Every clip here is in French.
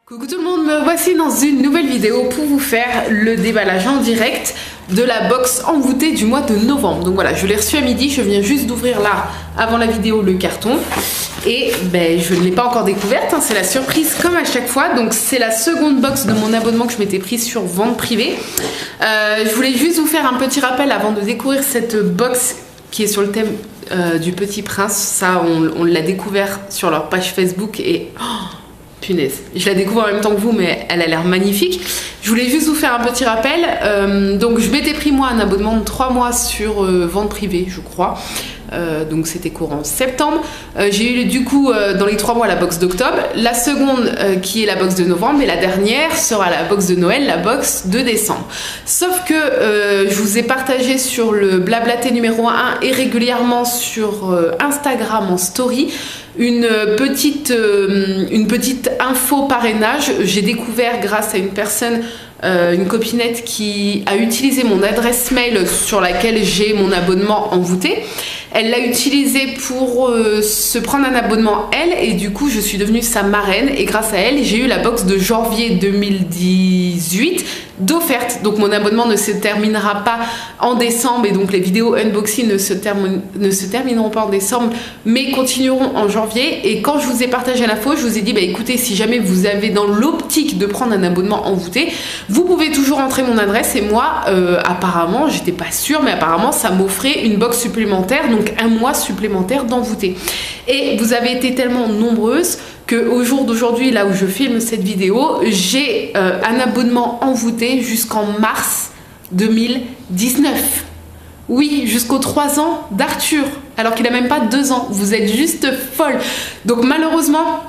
Coucou tout le monde, me voici dans une nouvelle vidéo pour vous faire le déballage en direct de la box envoûtée du mois de novembre. Donc voilà, je l'ai reçu à midi, je viens juste d'ouvrir là, avant la vidéo, le carton. Et ben, je ne l'ai pas encore découverte, hein, c'est la surprise comme à chaque fois. Donc c'est la seconde box de mon abonnement que je m'étais prise sur vente privée. Je voulais juste vous faire un petit rappel avant de découvrir cette box qui est sur le thème du Petit Prince. Ça, on l'a découvert sur leur page Facebook et... Oh, punaise, je la découvre en même temps que vous, mais elle a l'air magnifique. Je voulais juste vous faire un petit rappel. Donc je m'étais pris moi un abonnement de 3 mois sur vente privée, je crois. Donc c'était courant septembre. J'ai eu du coup dans les 3 mois la box d'octobre, la seconde qui est la box de novembre, et la dernière sera la box de Noël, la box de décembre. Sauf que je vous ai partagé sur le blablaté numéro 1 et régulièrement sur Instagram en story une petite info parrainage. J'ai découvert grâce à une personne, une copinette qui a utilisé mon adresse mail sur laquelle j'ai mon abonnement envoûté. Elle l'a utilisé pour se prendre un abonnement elle, et du coup je suis devenue sa marraine, et grâce à elle j'ai eu la box de janvier 2018 d'offerte. Donc mon abonnement ne se terminera pas en décembre, et donc les vidéos unboxing ne se termineront pas en décembre mais continueront en janvier. Et quand je vous ai partagé l'info, je vous ai dit bah écoutez, si jamais vous avez dans l'optique de prendre un abonnement envoûté, vous pouvez toujours entrer mon adresse, et moi apparemment, j'étais pas sûre, mais apparemment ça m'offrait une box supplémentaire, donc un mois supplémentaire d'envoûté. Et vous avez été tellement nombreuses qu'au jour d'aujourd'hui, là où je filme cette vidéo, j'ai un abonnement envoûté jusqu'en mars 2019. Oui, jusqu'aux 3 ans d'Arthur, alors qu'il a même pas 2 ans. Vous êtes juste folle. Donc malheureusement,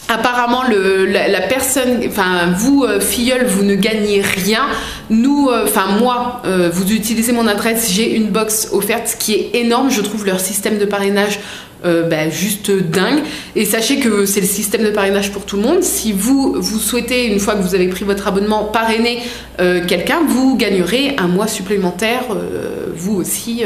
apparemment la personne, enfin vous filleul, vous ne gagnez rien. Nous, enfin moi, vous utilisez mon adresse, j'ai une box offerte qui est énorme. Je trouve leur système de parrainage juste dingue, et sachez que c'est le système de parrainage pour tout le monde. Si vous souhaitez, une fois que vous avez pris votre abonnement, parrainer quelqu'un, vous gagnerez un mois supplémentaire vous aussi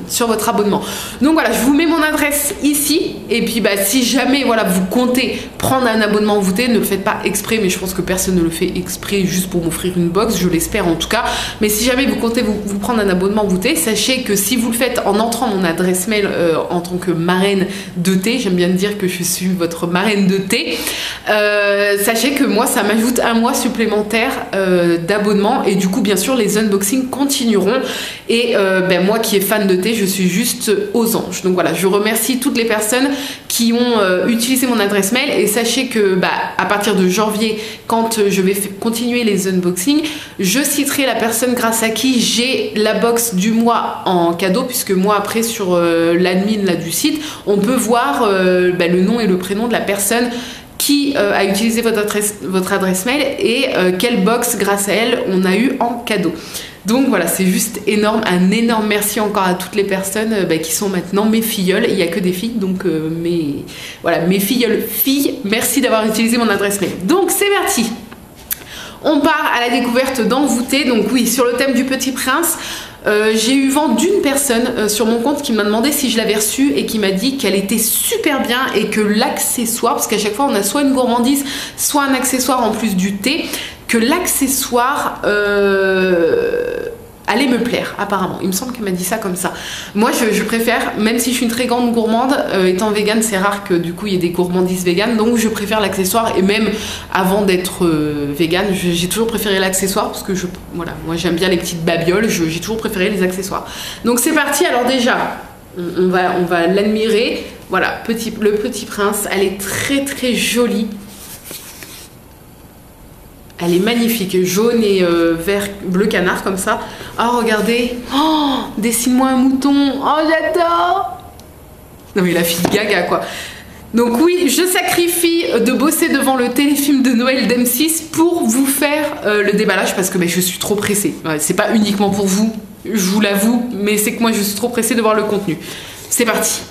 sur votre abonnement. Donc voilà, je vous mets mon adresse ici, et puis si jamais voilà, vous comptez prendre un abonnement envoûté, ne le faites pas exprès, mais je pense que personne ne le fait exprès juste pour m'offrir une box, je l'espère en tout cas. Mais si jamais vous comptez vous prendre un abonnement envoûté, sachez que si vous le faites en entrant mon adresse mail en tant que marraine de thé, j'aime bien dire que je suis votre marraine de thé, sachez que moi ça m'ajoute un mois supplémentaire d'abonnement, et du coup bien sûr les unboxings continueront, et moi qui est fan de thé, je suis juste aux anges. Donc voilà, je remercie toutes les personnes qui ont utilisé mon adresse mail, et sachez que à partir de janvier, quand je vais continuer les unboxings, je citerai la personne grâce à qui j'ai la box du mois en cadeau, puisque moi après sur l'admin là du site, on peut voir le nom et le prénom de la personne qui a utilisé votre adresse mail, et quelle box grâce à elle on a eu en cadeau. Donc voilà, c'est juste énorme, un énorme merci encore à toutes les personnes qui sont maintenant mes filleules. Il n'y a que des filles, donc mes filleules filles, merci d'avoir utilisé mon adresse mail. Donc c'est parti, on part à la découverte d'envoûté. Donc oui, sur le thème du Petit Prince. J'ai eu vent d'une personne sur mon compte qui m'a demandé si je l'avais reçue, et qui m'a dit qu'elle était super bien, et que l'accessoire, parce qu'à chaque fois on a soit une gourmandise, soit un accessoire en plus du thé, que l'accessoire allait me plaire apparemment. Il me semble qu'elle m'a dit ça comme ça. Moi je préfère, même si je suis une très grande gourmande, étant végane, c'est rare que du coup il y ait des gourmandises véganes, donc je préfère l'accessoire. Et même avant d'être végane, j'ai toujours préféré l'accessoire, parce que voilà, moi j'aime bien les petites babioles, j'ai toujours préféré les accessoires. Donc c'est parti. Alors déjà on va l'admirer. Voilà, le Petit Prince, elle est très très jolie. Elle est magnifique, jaune et vert, bleu canard comme ça. Oh regardez, oh, dessine-moi un mouton, oh j'adore. Non mais la fille gaga quoi. Donc oui, je sacrifie de bosser devant le téléfilm de Noël d'M6 pour vous faire le déballage, parce que je suis trop pressée. C'est pas uniquement pour vous, je vous l'avoue, mais c'est que moi je suis trop pressée de voir le contenu. C'est parti.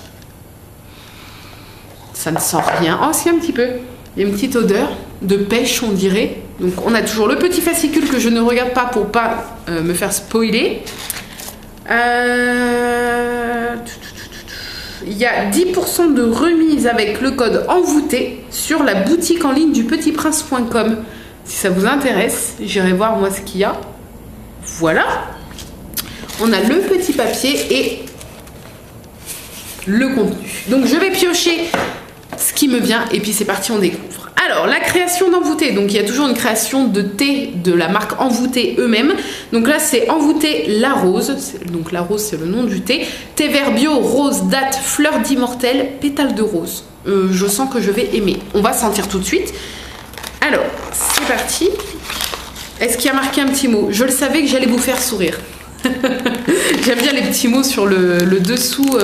Ça ne sent rien. Oh si, un petit peu. Il y a une petite odeur de pêche, on dirait. Donc on a toujours le petit fascicule que je ne regarde pas pour pas me faire spoiler. Il y a 10% de remise avec le code envoûté sur la boutique en ligne du petitprince.com. Si ça vous intéresse, j'irai voir moi ce qu'il y a. Voilà. On a le petit papier et le contenu. Donc je vais piocher ce qui me vient et puis c'est parti, on découvre. Alors la création d'envoûté, donc il y a toujours une création de thé de la marque Envoûté eux-mêmes. Donc là c'est Envoûté la rose, donc la rose c'est le nom du thé. Thé vert bio, rose, date, fleur d'immortel, pétale de rose. Je sens que je vais aimer. On va sentir tout de suite. Alors c'est parti. Est-ce qu'il y a marqué un petit mot? Je le savais que j'allais vous faire sourire. J'aime bien les petits mots sur le dessous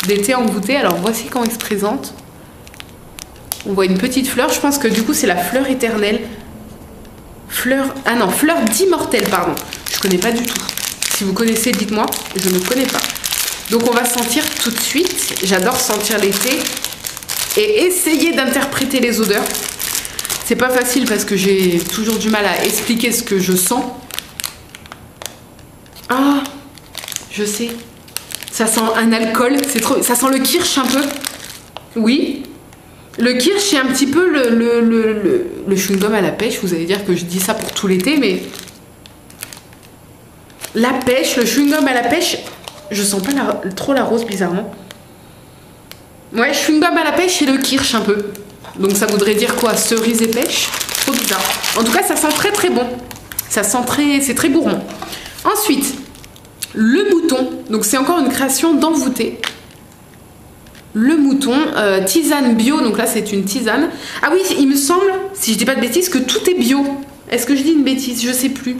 des thés envoûtés. Alors voici comment il se présente. On voit une petite fleur, je pense que du coup c'est la fleur éternelle. Fleur... Ah non, fleur d'immortel, pardon. Je connais pas du tout. Si vous connaissez, dites-moi. Je ne connais pas. Donc on va sentir tout de suite. J'adore sentir les thés. Et essayer d'interpréter les odeurs. C'est pas facile parce que j'ai toujours du mal à expliquer ce que je sens. Ah, je sais. Ça sent un alcool. C'est trop... Ça sent le kirsch un peu. Oui. Le kirsch, c'est un petit peu le chewing-gum à la pêche. Vous allez dire que je dis ça pour tout l'été, mais... La pêche, le chewing-gum à la pêche, je sens pas trop la rose, bizarrement. Ouais, chewing-gum à la pêche et le kirsch un peu. Donc ça voudrait dire quoi? Cerise et pêche? Trop bizarre. En tout cas, ça sent très très bon. Ça sent très... C'est très gourmand. Ensuite, le mouton. Donc c'est encore une création d'Envoûté. Le mouton, tisane bio, donc là c'est une tisane. Ah oui, il me semble, si je dis pas de bêtises, que tout est bio. Est-ce que je dis une bêtise? Je sais plus.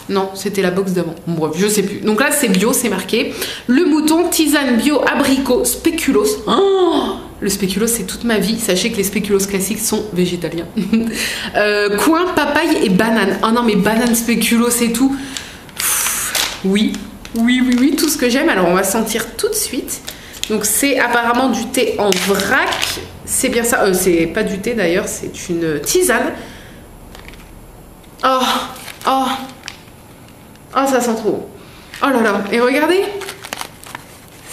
Non, c'était la box d'avant. Bon, bref, je sais plus. Donc là c'est bio, c'est marqué. Le mouton, tisane bio, abricot, spéculoos. Oh, le spéculoos c'est toute ma vie. Sachez que les spéculoos classiques sont végétaliens. Coin, papaye et banane. Oh non mais banane, spéculoos et tout. Oui, oui, oui, oui, tout ce que j'aime. Alors on va sentir tout de suite. Donc c'est apparemment du thé en vrac. C'est bien ça. C'est pas du thé d'ailleurs, c'est une tisane. Oh, oh, oh, ça sent trop bon. Oh là là. Et regardez,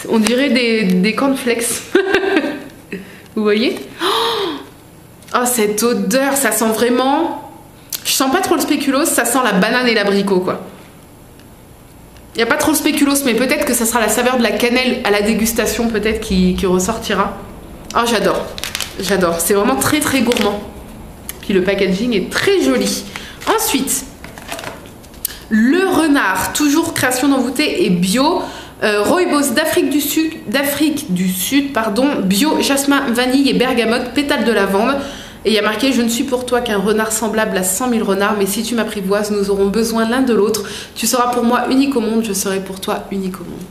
on dirait des cornflakes. Vous voyez? Oh, cette odeur, ça sent vraiment... Je sens pas trop le spéculoos, ça sent la banane et l'abricot quoi. Il n'y a pas trop de spéculoos, mais peut-être que ça sera la saveur de la cannelle à la dégustation, peut-être qui ressortira. Oh, j'adore. J'adore. C'est vraiment très très gourmand. Puis le packaging est très joli. Ensuite, le renard, toujours création d'Envoûté et bio. Rooibos d'Afrique du Sud, pardon, bio, jasmin, vanille et bergamote, pétale de lavande. Et il y a marqué: je ne suis pour toi qu'un renard semblable à 100 000 renards, mais si tu m'apprivoises, nous aurons besoin l'un de l'autre. Tu seras pour moi unique au monde, je serai pour toi unique au monde.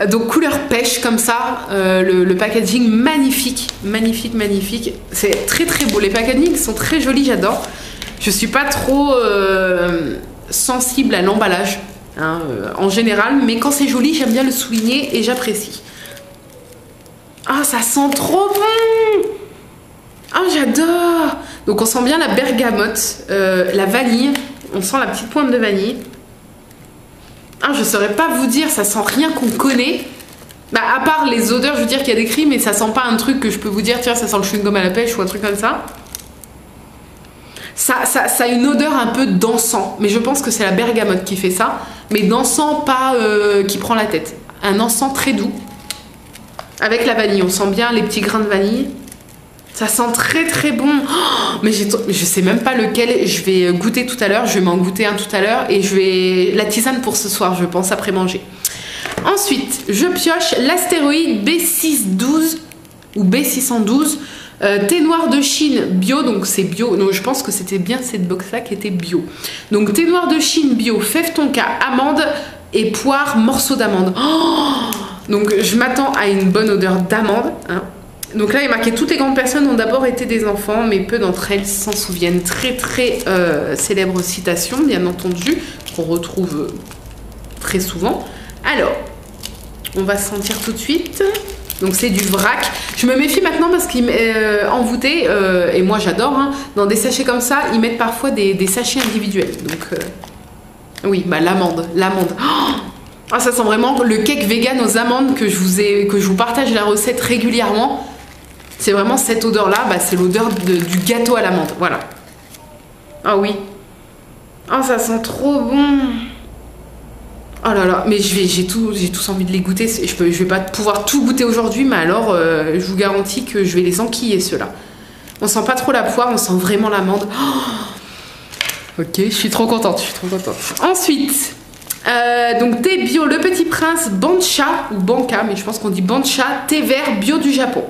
Donc couleur pêche comme ça, le packaging magnifique, magnifique, magnifique. C'est très très beau, les packagings sont très jolis, j'adore. Je suis pas trop sensible à l'emballage hein, en général, mais quand c'est joli, j'aime bien le souligner et j'apprécie. Ah, ça sent trop bon! Ah, j'adore! Donc on sent bien la bergamote, la vanille, on sent la petite pointe de vanille. Ah, je saurais pas vous dire, ça sent rien qu'on connaît. Bah, à part les odeurs, je veux dire qu'il y a des cris, mais ça sent pas un truc que je peux vous dire, tiens, ça sent le chewing-gum à la pêche ou un truc comme ça. Ça a une odeur un peu d'encens, mais je pense que c'est la bergamote qui fait ça. Mais d'encens pas qui prend la tête. Un encens très doux. Avec la vanille, on sent bien les petits grains de vanille. Ça sent très très bon. Oh, mais je sais même pas lequel je vais goûter tout à l'heure. Je vais m'en goûter un tout à l'heure et je vais... La tisane pour ce soir, je pense, après manger. Ensuite, je pioche l'astéroïde B612 ou B612. Thé noir de Chine bio, donc c'est bio. Donc je pense que c'était bien cette box-là qui était bio. Donc thé noir de Chine bio, fève tonka, amande et poire, morceau d'amande. Oh, donc je m'attends à une bonne odeur d'amande. Hein. Donc là, il est marqué: toutes les grandes personnes ont d'abord été des enfants, mais peu d'entre elles s'en souviennent. Très très célèbre citation, bien entendu, qu'on retrouve très souvent. Alors, on va sentir tout de suite. Donc c'est du vrac. Je me méfie maintenant parce qu'il envoûté, et moi j'adore, hein, dans des sachets comme ça, ils mettent parfois des sachets individuels. Donc Oui, bah l'amande. Oh ah, ça sent vraiment le cake vegan aux amandes que je vous partage la recette régulièrement. C'est vraiment cette odeur-là, bah, c'est l'odeur du gâteau à l'amande. Voilà. Ah oui. Ah, ça sent trop bon. Oh là là, mais j'ai tous envie de les goûter. Je vais pas pouvoir tout goûter aujourd'hui, mais alors je vous garantis que je vais les enquiller ceux-là. On sent pas trop la poire, on sent vraiment l'amande. Oh ok, je suis trop contente, Ensuite, donc thé bio Le Petit Prince Bancha, ou Banca, mais je pense qu'on dit Bancha, thé vert bio du Japon.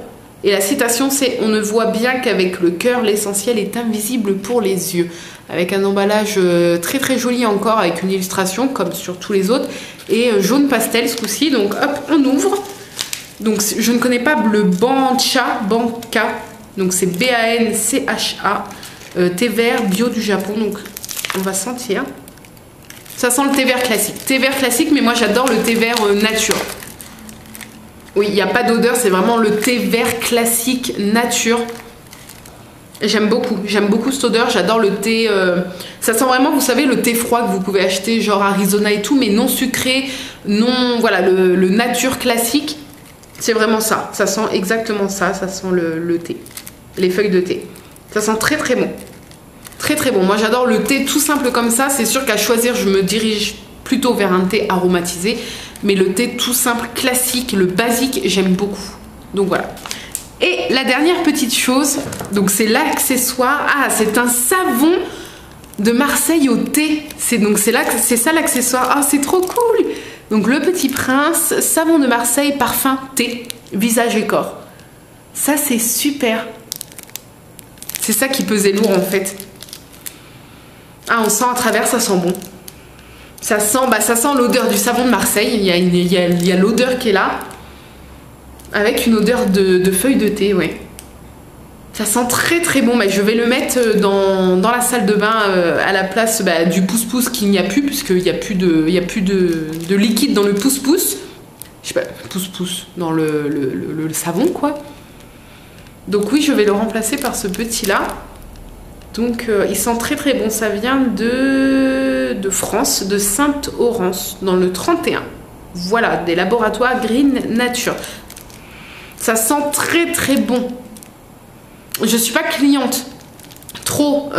Et la citation c'est: on ne voit bien qu'avec le cœur, l'essentiel est invisible pour les yeux. Avec un emballage très très joli encore, avec une illustration comme sur tous les autres, et jaune pastel ce coup-ci. Donc hop, on ouvre. Donc je ne connais pas le Bancha, donc c'est B-A-N-C-H-A, thé vert bio du Japon. Donc on va sentir. Ça sent le thé vert classique. Thé vert classique, mais moi j'adore le thé vert nature. Oui, il n'y a pas d'odeur, c'est vraiment le thé vert classique nature. J'aime beaucoup cette odeur, j'adore le thé. Ça sent vraiment, vous savez, le thé froid que vous pouvez acheter, genre Arizona et tout, mais non sucré, non. Voilà, le nature classique, c'est vraiment ça. Ça sent exactement ça, ça sent le thé, les feuilles de thé. Ça sent très très bon. Très très bon. Moi j'adore le thé tout simple comme ça. C'est sûr qu'à choisir, je me dirige plutôt vers un thé aromatisé. Mais le thé tout simple, classique, le basique, j'aime beaucoup. Donc voilà. Et la dernière petite chose, donc c'est l'accessoire. Ah, c'est un savon de Marseille au thé. C'est ça l'accessoire. Ah, c'est trop cool. Donc Le Petit Prince, savon de Marseille, parfum thé, visage et corps. Ça c'est super. C'est ça qui pesait lourd en fait. Ah, on sent à travers, ça sent bon. Ça sent l'odeur du savon de Marseille. Il y a l'odeur qui est là. Avec une odeur de feuilles de thé, ouais. Ça sent très très bon. Mais je vais le mettre dans la salle de bain à la place du pouce-pouce qu'il n'y a plus, puisqu'il n'y a plus de liquide dans le pouce-pouce. Je sais pas, pouce-pouce, dans le savon, quoi. Donc oui, je vais le remplacer par ce petit-là. Donc il sent très très bon, ça vient de France, de Sainte-Orance, dans le 31. Voilà, des laboratoires Green Nature. Ça sent très très bon. Je suis pas cliente trop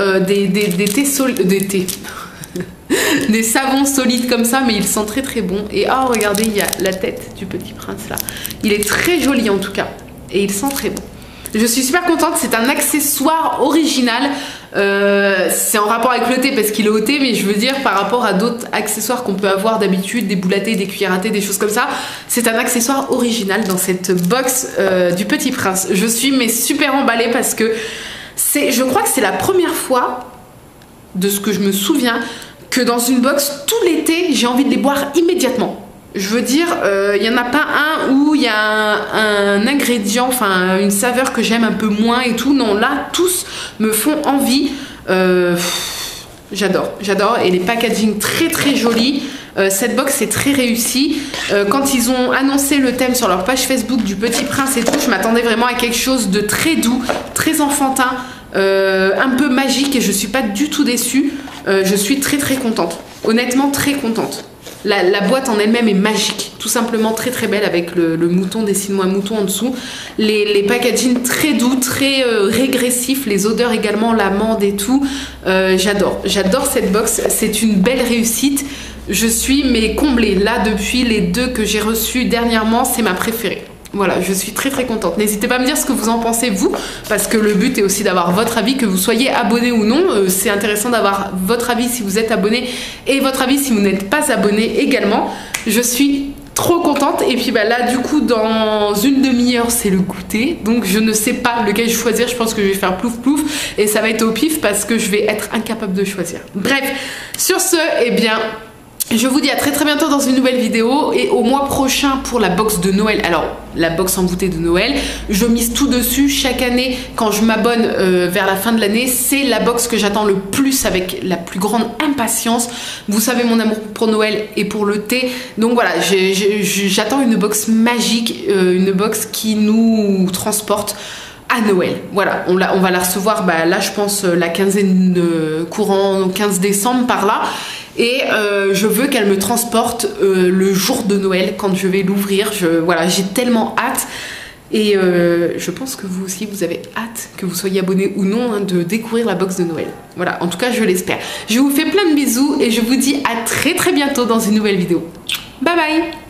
des savons solides comme ça, mais il sent très très bon. Et oh, regardez, il y a la tête du Petit Prince là. Il est très joli en tout cas, et il sent très bon. Je suis super contente, c'est un accessoire original. C'est en rapport avec le thé parce qu'il est au thé, mais je veux dire par rapport à d'autres accessoires qu'on peut avoir d'habitude, des boules à thé, des cuillères à thé, des choses comme ça. C'est un accessoire original dans cette box du Petit Prince. Je suis super emballée parce que je crois que c'est la première fois, de ce que je me souviens, que dans une box, tout l'été, j'ai envie de les boire immédiatement. Je veux dire, il n'y en a pas un où il y a un ingrédient, enfin une saveur que j'aime un peu moins et tout. Non, là, tous me font envie. J'adore. Et les packaging très très jolis. Cette box est très réussie. Quand ils ont annoncé le thème sur leur page Facebook du Petit Prince et tout, je m'attendais vraiment à quelque chose de très doux, très enfantin, un peu magique, et je suis pas du tout déçue. Je suis très très contente. Honnêtement, très contente. La boîte en elle-même est magique, tout simplement très très belle, avec le mouton, dessine-moi un mouton en dessous. Les packaging très doux, très régressifs, les odeurs également, l'amande et tout. J'adore cette box, c'est une belle réussite. Je suis comblée. Là, depuis les deux que j'ai reçus dernièrement, c'est ma préférée. Voilà, je suis très très contente. N'hésitez pas à me dire ce que vous en pensez vous, parce que le but est aussi d'avoir votre avis, que vous soyez abonné ou non. C'est intéressant d'avoir votre avis si vous êtes abonné, et votre avis si vous n'êtes pas abonné également. Je suis trop contente. Et puis là du coup dans une demi-heure c'est le goûter, donc je ne sais pas lequel choisir. Je pense que je vais faire plouf plouf et ça va être au pif parce que je vais être incapable de choisir. Bref, sur ce, eh bien je vous dis à très très bientôt dans une nouvelle vidéo, et au mois prochain pour la box de Noël. Alors la box envoûtée de Noël, je mise tout dessus. Chaque année quand je m'abonne vers la fin de l'année, c'est la box que j'attends le plus, avec la plus grande impatience. Vous savez mon amour pour Noël et pour le thé, donc voilà, j'attends une box magique, une box qui nous transporte à Noël. Voilà, on va la recevoir là je pense la quinzaine courant 15 décembre par là. et je veux qu'elle me transporte le jour de Noël quand je vais l'ouvrir. Voilà, j'ai tellement hâte. Et je pense que vous aussi, vous avez hâte, que vous soyez abonné ou non, hein, de découvrir la box de Noël. Voilà, en tout cas, je l'espère. Je vous fais plein de bisous et je vous dis à très bientôt dans une nouvelle vidéo. Bye bye!